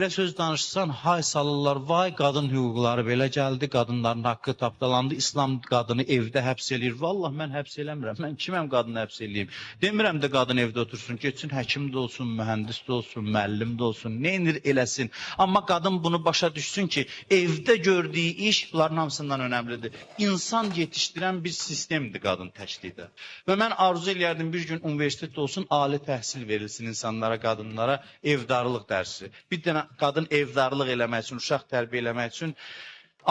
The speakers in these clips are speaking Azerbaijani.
Belə söz danışsan, hay salırlar, vay qadın hüquqları belə gəldi, qadınların haqqı tapdalandı, İslam qadını evdə həbs eləyir. Vallah mən həbs eləmirəm, mən kiməm qadını həbs eləyim? Demirəm də qadın evdə otursun, geçsin həkim də olsun, mühəndis də olsun, müəllim də olsun, neynir eləsin. Amma qadın bunu başa düşsün ki, evdə gördüyü iş bunların hamısından önəmlidir. İnsan yetişdirən bir sistemdir qadın təklikdə. Və mən arzu eləyərdim bir gün universitetdə olsun, ali təhsil verilsin insanlara, qadınlara, evdarlıq dərsi. Bir dənə qadın evdarlıq eləmək üçün, uşaq tərbiyə eləmək üçün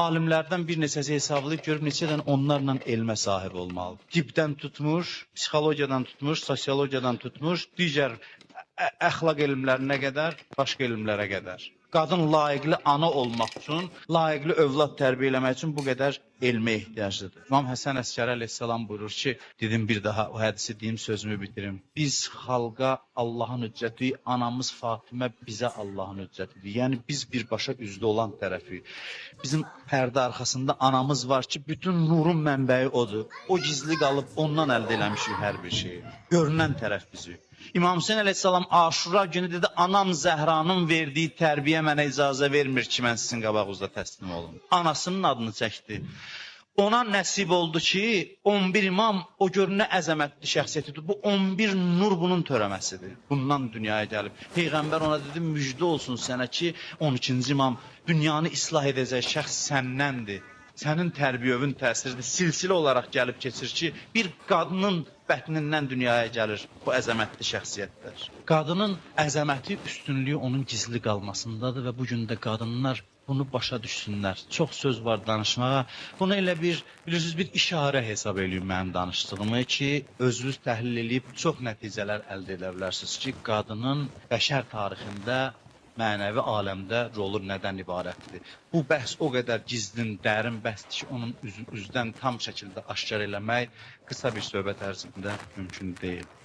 alimlərdən bir neçəsi hesablayıb görüb neçə dənə onlarla elmə sahib olmalı. Tibbdən tutmuş, psixologiyadan tutmuş, sosiologiyadan tutmuş, digər əxlaq elmlərinə qədər, başqa elmlərə qədər. Qadın layiqli ana olmaq üçün, layiqli övlad tərbiyə eləmək üçün bu qədər elmə ehtiyaclıdır. İmam Həsən Əskəri əleyhissalam buyurur ki, dedim bir daha o hədisi deyim, sözümü bitirim. Biz xalqa Allahın hüccəti, anamız Fatimə bizə Allahın hüccətidir. Yəni biz birbaşa üzdə olan tərəfi. Bizim pərdə arxasında anamız var ki, bütün nurun mənbəyi odur. O gizli qalıb ondan əldə eləmişik hər bir şeyi. Görünən tərəf bizi. İmam Hüseyin əleyhissalam Aşura günü dedi, anam Zəhranın verdiyi tərbiyə mənə icazə vermir ki, mən sizin qabağınızda təslim olum. Anasının adını çəkdi. Ona nəsib oldu ki, 11 imam o gör nə əzəmətli şəxsiyyətidir. Bu 11 nur bunun törəməsidir. Bundan dünyaya gəlib. Peyğəmbər ona dedi, müjdə olsun sənə ki, 12-ci imam dünyanı islah edəcək şəxs səndəndir. Sənin tərbiyövün təsiridir. Silsilə olaraq gəlib keçir ki, bir qadının bətnindən dünyaya gəlir bu əzəmətli şəxsiyyətlər. Qadının əzəməti, üstünlüyü onun gizli qalmasındadır və bugün də qadınlar bunu başa düşsünlər. Çox söz var danışmağa. Bunu elə bilirsiniz, bir işarə hesab edin mənim danışdığımı ki, özünüz təhlil edib çox nəticələr əldə edə bilərsiniz ki, qadının bəşər tarixində mənəvi aləmdə rolu nədən ibarətdir? Bu bəhs o qədər gizlin, dərin bəhsdir ki, onun üzdən tam şəkildə aşkar eləmək qısa bir söhbət ərzində mümkün deyil.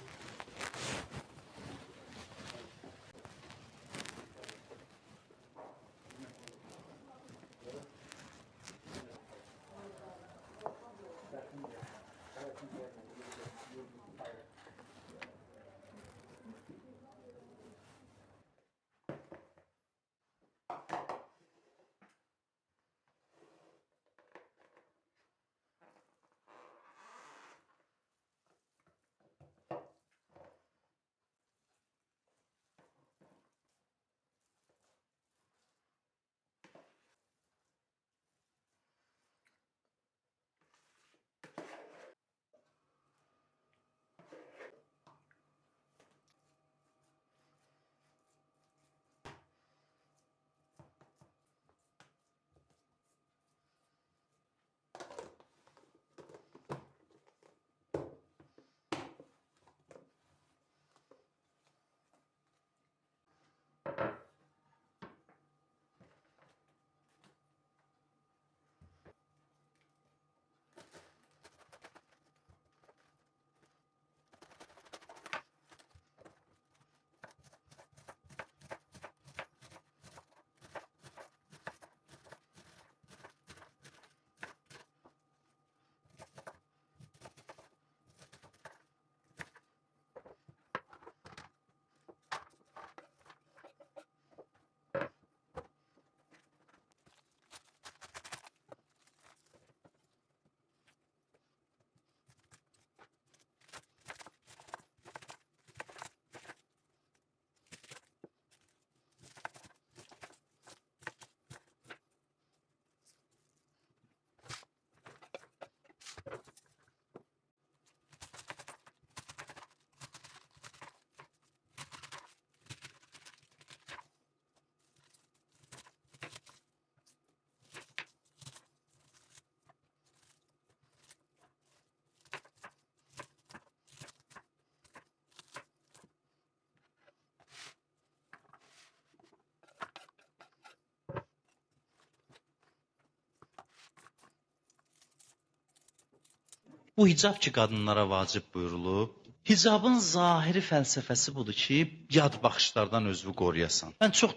Bu hicab ki, qadınlara vacib buyurulub, hicabın zahiri fəlsəfəsi budur ki, yad baxışlardan özünü qoruyasan. Mən çox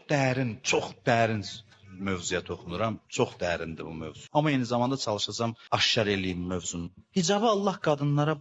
dərin mövzuya toxunuram, çox dərindir bu mövzu. Amma eyni zamanda çalışacağam aşkar eləyim mövzunu. Hicabı Allah qadınlara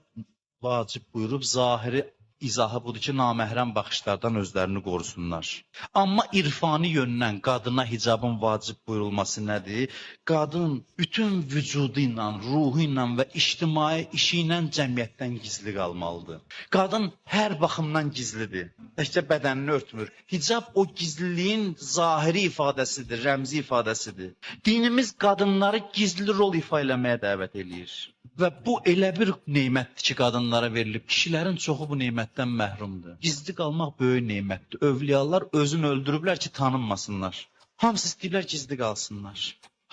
vacib buyurub, zahiri izahı budur ki, naməhrəm baxışlardan özlərini qorusunlar. Amma irfani yöndən qadına hicabın vacib buyurulması nədir? Qadın bütün vücudu ilə, ruhu ilə və ictimai işi ilə cəmiyyətdən gizli qalmalıdır. Qadın hər baxımdan gizlidir. Təkcə bədənini örtmür. Hicab o gizliliyin zahiri ifadəsidir, rəmzi ifadəsidir. Dinimiz qadınları gizli rol ifa eləməyə dəvət eləyir. Və bu elə bir nemətdir ki, qadınlara verilib. Kişilərin çoxu bu nemətdən məhrumdur. Gizli qalmaq böyük nemətdir. Övliyalar özünü öldürüblər ki, tanınmasınlar. Hamısı istəyirlər gizli qalsınlar.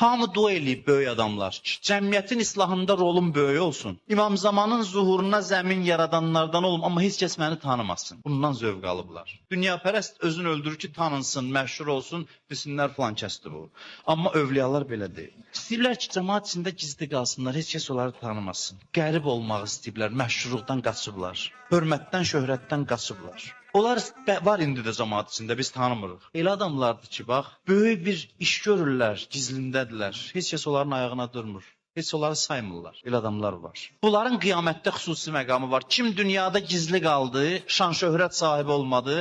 Hamı dua eləyib böyük adamlar ki, cəmiyyətin islahında rolun böyük olsun. İmam Zamanın zuhuruna zəmin yaradanlardan olum, amma heç kəs məni tanımasın. Bundan zövq alıblar. Dünyapərəst özünü öldürür ki, tanınsın, məşhur olsun, bilsinlər filan kəsdir bu. Amma övliyalar belə deyil. İstəyirlər ki, cəmaat içində gizli qalsınlar, heç kəs onları tanımasın. Qərib olmaq istəyirlər, məşhurluqdan qaçıblar. Hörmətdən, şöhrətdən qaçıblar. Onlar var indi də cəmaat içində, biz tanımırıq. Elə adamlardır ki, bax, böyük bir iş görürlər, gizlindədirlər. Heç kəs onların ayağına durmur. Heç onları saymırlar. Elə adamlar var. Bunların qiyamətdə xüsusi məqamı var. Kim dünyada gizli qaldı, şan-şöhrət sahibi olmadı,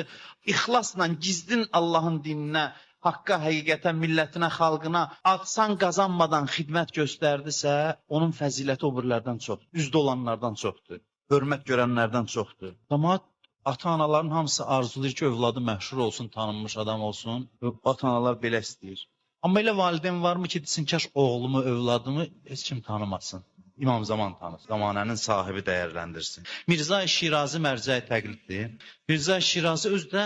ixlasla gizlin Allahın dininə, haqqa, həqiqətə, millətinə, xalqına atsan qazanmadan xidmət göstərdisə, onun fəziləti o birilərdən çoxdur. Üzdə olanlardan çoxdur. Hörmət görənlərdən çoxdur. Cəmaat ata-anaların hamısı arzulayır ki, övladı məşhur olsun, tanınmış adam olsun. Ata-analar belə istəyir. Amma elə valideyn varmı ki, desin, kaş oğlumu, övladımı heç kim tanımasın. İmam Zaman tanır, zamanənin sahibi dəyərləndirsin. Mirzə Şirazi mərcəyi təqliddir. Mirzə Şirazi özdə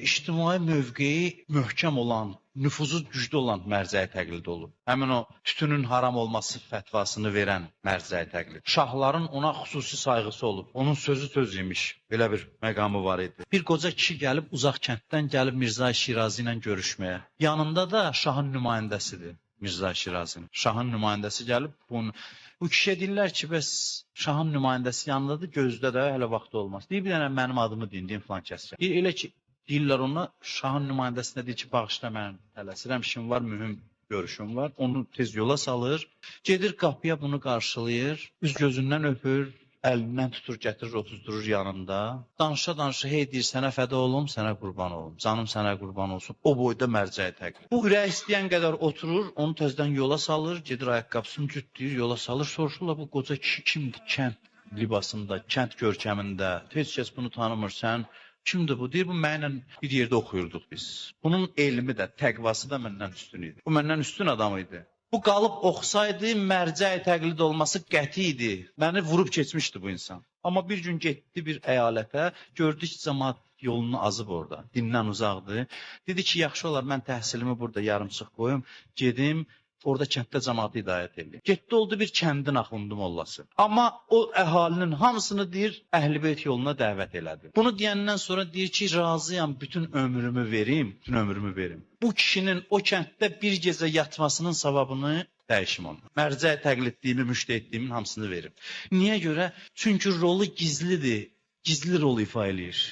ictimai mövqeyi möhkəm olan, nüfuzu güclü olan mərcəyi təqlid olub. Həmin o tütünün haram olması fətvasını verən mərcəyi təqlid. Şahların ona xüsusi sayğısı olub. Onun sözü söz imiş. Belə bir məqamı var idi. Bir qoca kişi gəlib, uzaq kənddən gəlib Mirzə Şirazi ilə görüşməyə. Yanında da şahın nümayəndəsidir. Mirzə Şirazinin. Şahın nümayəndəsi gəlib bunu... Bu kişiyə deyirlər ki, bəs şahın nümayəndəsi yanındadır, gözdə də hələ vaxtı olmaz. Deyir, bir dənə mənim adımı deyin filan kəsəcək. Elə ki, deyirlər ona, şahın nümayəndəsinə deyir ki, bağışla mənim tələsirəm, işim var, mühüm görüşüm var. Onu tez yola salır, gedir qapıya bunu qarşılayır, üz gözündən öpür, əlindən tutur, gətirir, otuzdurur yanında. Danışa-danışa, hey deyir, sənə fəda olum, sənə qurban olum. Canım sənə qurban olsun. O boyda mərcəyi təqlid. Bu ürək istəyən qədər oturur, onu təzdən yola salır, gedir ayaqqabısını cütdür, yola salır. Soruşurlar, bu qoca kişi kimdir? Kənd libasında, kənd görkəmində. Heç kəs bunu tanımır, sən kimdir bu? Deyir, bu mənlə bir yerdə oxuyurduq biz. Bunun elmi də, təqvası da məndən üstün idi. Bu məndən üstün adam idi. Bu qalıb oxusaydı, mərcəyi təqlid olması qəti idi. Məni vurub keçmişdi bu insan. Amma bir gün getdi bir əyalətə, gördü ki, cəmaat yolunu azıb orada, dindən uzaqdır. Dedi ki, yaxşı olar, mən təhsilimi burada yarımçıq qoyum, gedim, orada kənddə cəmaatı hidayət edir. Getdi oldu bir kəndin axundu mollası. Amma o əhalinin hamısını deyir, Əhl-i-Beyt yoluna dəvət elədi. Bunu deyəndən sonra deyir ki, razıyam, bütün ömrümü verim. Bu kişinin o kənddə bir gecə yatmasının savabını dəyişim onu. Mərcəyi təqlidliyimi, müştə etdiyimin hamısını verim. Niyə görə? Çünki rolu gizlidir, gizli rol ifa eləyir.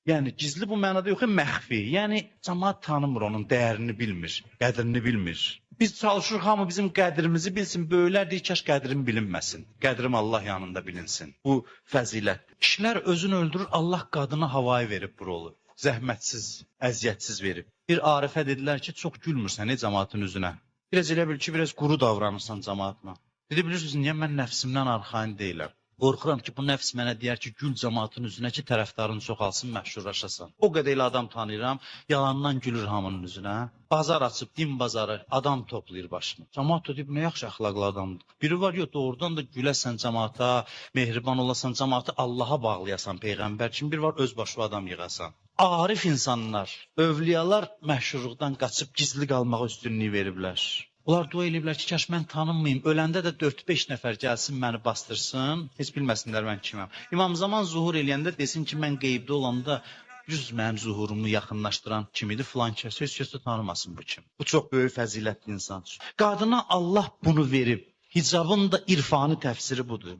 Yəni, gizli bu mənada yox, məxfi. Yəni, cəmaat tanımır onun dəyərini bilmir, qədrini bilmir. Biz çalışırıq, hamı bizim qədrimizi bilsin. Böyüklər deyir, kaş qədrim bilinməsin. Qədrim Allah yanında bilinsin. Bu fəzilətdir. Kişilər özünü öldürür, Allah qadına havayı verib bu rolu. Zəhmətsiz, əziyyətsiz verib. Bir Arifə dedilər ki, çox gülmürsən cəmaatın üzünə. Biraz elə bil ki, biraz quru davranırsan cəmaatına. Dedi, bilirsiniz, niyə mən nəfsimdən arxain deyiləm? Qorxuram ki, bu nəfs mənə deyər ki, gül cəmaatın üzünə ki, tərəfdarın çoxalsın, məşhurlaşasan. O qədər elə adam tanıyıram, yalandan gülür hamının üzünə. Bazar açıb, din bazarı, adam toplayır başını. Cəmaat da deyib, nə yaxşı əxlaqlı adamdır. Biri var, yox, doğrudan da güləsən cəmaata, mehriban olasan, cəmaatı Allaha bağlayasan, Peyğəmbər kimi, bir var, özbaşı adam yığasan. Arif insanlar, övliyalar məşhurluqdan qaçıb gizli qalmağa üstünlüyü veriblər. Onlar dua eləyiblər ki, kaş mən tanınmayayım, öləndə də 4-5 nəfər gəlsin, məni bastırsın, heç bilməsinlər mən kiməm. İmam Zaman zuhur eləyəndə desin ki, mən qeybdə olanda yüz mənim zuhurumu yaxınlaşdıran kim idi, filan kəs, heç kəs də tanımasın bu kim. Bu çox böyük fəzilətli insandır. Qadına Allah bunu verib, hicabın da irfani təfsiri budur.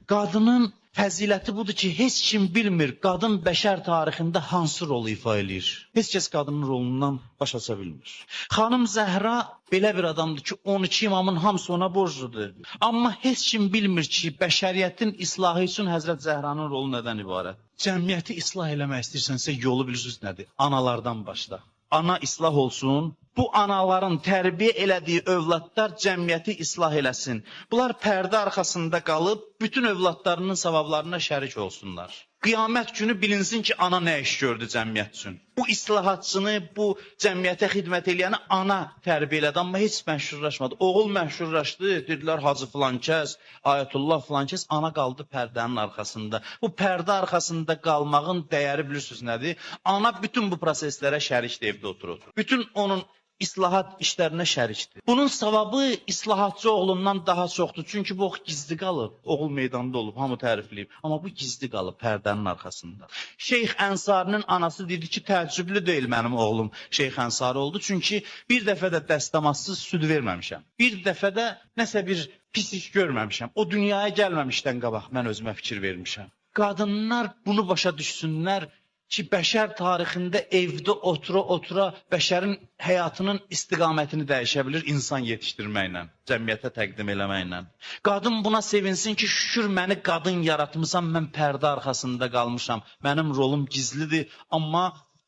Qadının Fəziləti budur ki, heç kim bilmir qadın bəşər tarixində hansı rolu ifa eləyir. Heç kəs qadının rolundan baş aça bilmir. Xanım Zəhra belə bir adamdır ki, 12 imamın hamısı ona borcludur. Amma heç kim bilmir ki, bəşəriyyətin islahı üçün Həzrət Zəhranın rolu nədən ibarət? Cəmiyyəti islah eləmək istəyirsənsə, yolu bilirsiniz nədir? Analardan başla. Ana islah olsun, bu anaların tərbiyə elədiyi övladlar cəmiyyəti islah eləsin. Bunlar pərdə arxasında qalıb, bütün övladlarının savablarına şərik olsunlar. Qiyamət günü bilinsin ki, ana nə iş gördü cəmiyyət üçün. Bu islahatçını, bu cəmiyyətə xidmət eləyəni ana tərbiyə elədi, amma heç məşhurlaşmadı. Oğul məşhurlaşdı, dedilər Hacı filankəs, Ayətullah filankəs, ana qaldı pərdənin arxasında. Bu pərdə arxasında qalmağın dəyəri bilirsiniz nədir? Ana bütün bu proseslərə şərikdir, evdə oturur. Bütün onun islahat işlərinə şərikdir. Bunun savabı islahatçı oğlundan daha çoxdur. Çünki bu gizli qalıb. Oğul meydanda olub, hamı tərifləyib. Amma bu gizli qalıb pərdənin arxasında. Şeyx Ənsarinin anası dedi ki, təəccüblü deyil mənim oğlum Şeyx Ənsari oldu. Çünki bir dəfə də dəstəmazsız süd verməmişəm. Bir dəfə də nəsə bir pis iş görməmişəm. O dünyaya gəlməmişdən qabaq mən özümə fikir vermişəm. Qadınlar bunu başa düşsünlər ki, bəşər tarixində evdə otura-otura bəşərin həyatının istiqamətini dəyişə bilir insan yetişdirməklə, cəmiyyətə təqdim eləməklə. Qadın buna sevinsin ki, şükür məni qadın yaratmışam, mən pərdə arxasında qalmışam. Mənim rolum gizlidir, amma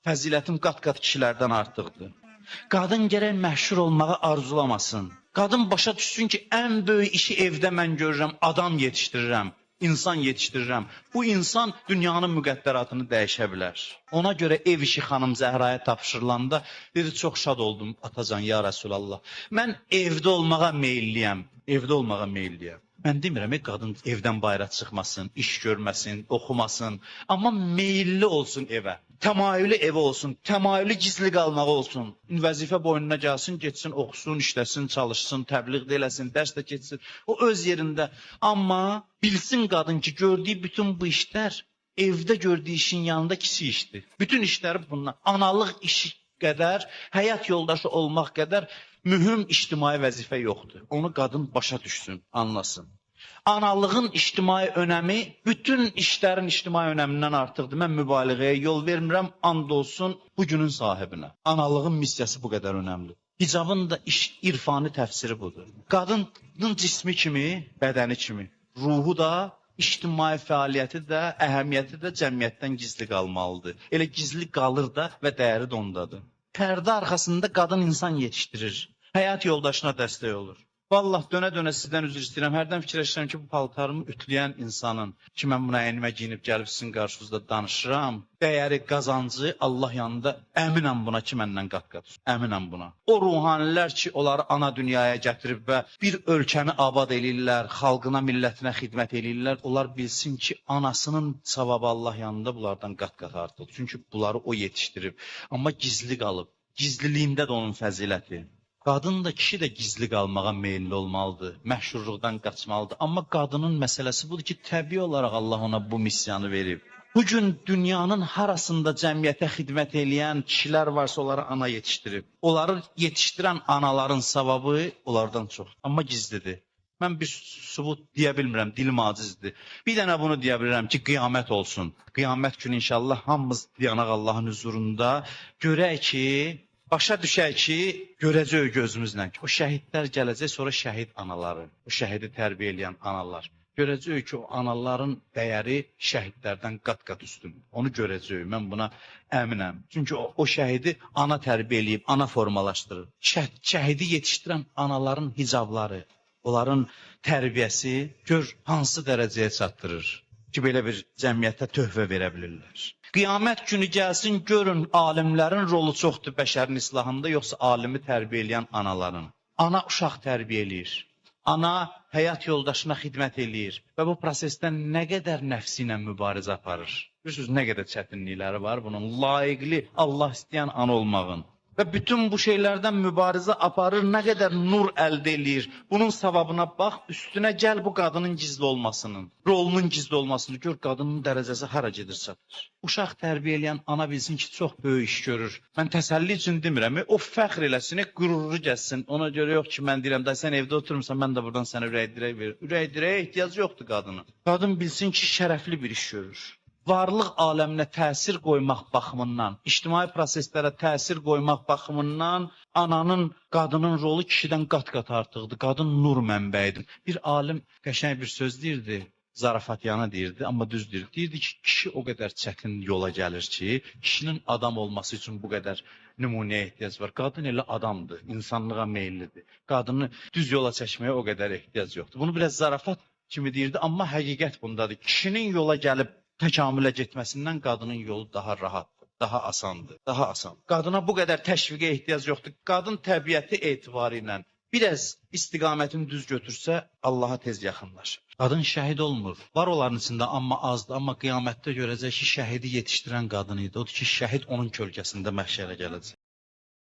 fəzilətim qat-qat kişilərdən artıqdır. Qadın gərək məşhur olmağı arzulamasın. Qadın başa düşsün ki, ən böyük işi evdə mən görürəm, adam yetişdirirəm. İnsan yetişdirirəm. Bu insan dünyanın müqəddəratını dəyişə bilər. Ona görə ev işi xanım Zəhraya tapşırılanda dedi, çox şad oldum atacan, ya Rəsulallah. Mən evdə olmağa meyilliyəm. Evdə olmağa meyilliyəm. Mən demirəm, qadın evdən bayıra çıxmasın, iş görməsin, oxumasın. Amma meyilli olsun evə. Təmayülü evə olsun, təmayülü gizli qalmağı olsun. Vəzifə boynuna gəlsin, getsin, oxusun, işləsin, çalışsın, təbliğ də eləsin, dərs də keçsin. O öz yerində. Amma bilsin qadın ki, gördüyü bütün bu işlər evdə gördüyü işin yanında kiçik işdir. Bütün işləri bundan. Analıq işi qədər, həyat yoldaşı olmaq qədər mühüm ictimai vəzifə yoxdur. Onu qadın başa düşsün, anlasın. Analığın ictimai önəmi bütün işlərin ictimai önəmindən artıqdır. Mən mübaliğəyə yol vermirəm, and olsun bugünün sahibinə. Analığın missiyası bu qədər önəmlidir. Hicabın da irfani təfsiri budur. Qadının cismi kimi, bədəni kimi, ruhu da, ictimai fəaliyyəti də, əhəmiyyəti də cəmiyyətdən gizli qalmalıdır. Elə gizli qalır da və dəyəri də ondadır. Pərdə arxasında qadın insan yetişdirir. Həyat yoldaşına dəstək olur. Vallah dönə-dönə sizdən üzr istəyirəm. Hərdən fikirləşirəm ki, bu paltarımı ütləyən insanın ki, mən buna əynimə giyinib gəlib sizin qarşınızda danışıram. Dəyəri, qazancı Allah yanında əminəm buna ki, məndən qat-qat. Əminəm buna. O ruhanilər ki, onları ana dünyaya gətirib və bir ölkəni abad eləyirlər, xalqına, millətinə xidmət eləyirlər. Onlar bilsin ki, anasının savabı Allah yanında bunlardan qat-qat artıq. Çünki bunları o yetişdirib. Amma gizli qalıb. Gizliliyində də onun fəziləti. Qadın da, kişi də gizli qalmağa meyilli olmalıdır, məşhurluqdan qaçmalıdır. Amma qadının məsələsi budur ki, təbii olaraq Allah ona bu missiyanı verib. Bugün dünyanın harasında cəmiyyətə xidmət eləyən kişilər varsa, onları ana yetişdirib. Onları yetişdirən anaların savabı onlardan çoxdur, amma gizlidir. Mən bir sübut deyə bilmirəm, dilim acizdir. Bir dənə bunu deyə bilirəm ki, qiyamət olsun. Qiyamət günü inşallah hamımız dayanaq Allahın huzurunda görək ki, başa düşək ki, görəcək gözümüzlə ki, o şəhidlər gələcək, sonra şəhid anaları, o şəhidi tərbiyə eləyən analar. Görəcək ki, o anaların dəyəri şəhidlərdən qat-qat üstün. Onu görəcək, mən buna əminəm. Çünki o şəhidi ana tərbiyə eləyib, ana formalaşdırır. Şəhidi yetişdirən anaların hicabları, onların tərbiyəsi gör hansı dərəcəyə çatdırır ki, belə bir cəmiyyətə töhfə verə bilirlər. Qiyamət günü gəlsin, görün, alimlərin rolu çoxdur bəşərin islahında, yoxsa alimi tərbiyə eləyən anaların. Ana uşaq tərbiyə eləyir. Ana həyat yoldaşına xidmət eləyir və bu prosesdən nə qədər nəfsi ilə mübarizə aparır. Bilirsiniz, nə qədər çətinlikləri var bunun. Layiqli Allah istəyən ana olmağın. Və bütün bu şeylərdən mübarizə aparır, nə qədər nur əldə eləyir. Bunun savabına bax, üstünə gəl bu qadının gizli olmasının, rolunun gizli olmasını gör, qadının dərəcəsi hara gedir çatır. Uşaq tərbiyə eləyən ana bilsin ki, çox böyük iş görür. Mən təsəlli üçün demirəm, o fəxr eləsin, qüruru gəlsin. Ona görə yox ki, mən deyirəm, da sən evdə oturmursan, mən də buradan sənə ürək dirək verir. Ürək dirəyə ehtiyacı yoxdur qadının. Qadın bilsin ki, şərəfli bir iş görür. Varlıq aləminə təsir qoymaq baxımından, ictimai proseslərə təsir qoymaq baxımından ananın, qadının rolu kişidən qat-qat artıqdır. Qadın nur mənbəyidir. Bir alim qəşəng bir söz deyirdi, zarafatyanə deyirdi, amma düz deyirdi. Deyirdi ki, kişi o qədər çətin yola gəlir ki, kişinin adam olması üçün bu qədər nümunəyə ehtiyac var. Qadın elə adamdır, insanlığa meyillidir. Qadını düz yola çəkməyə o qədər ehtiyac yoxdur. Bunu biraz zarafat kimi deyirdi, amma həqiqət bundadır. Kişinin yola gəlib təkamülə getməsindən qadının yolu daha rahatdır, daha asandır, daha asan. Qadına bu qədər təşviqə ehtiyac yoxdur. Qadın təbiəti etibarı ilə biraz istiqamətini düz götürsə, Allaha tez yaxınlaşır. Qadın şəhid olmur. Var onların içində, amma azdır. Amma qiyamətdə görəcək ki, şəhidi yetişdirən qadın idi. Odur ki, şəhid onun kölgəsində məhşərə gələcək.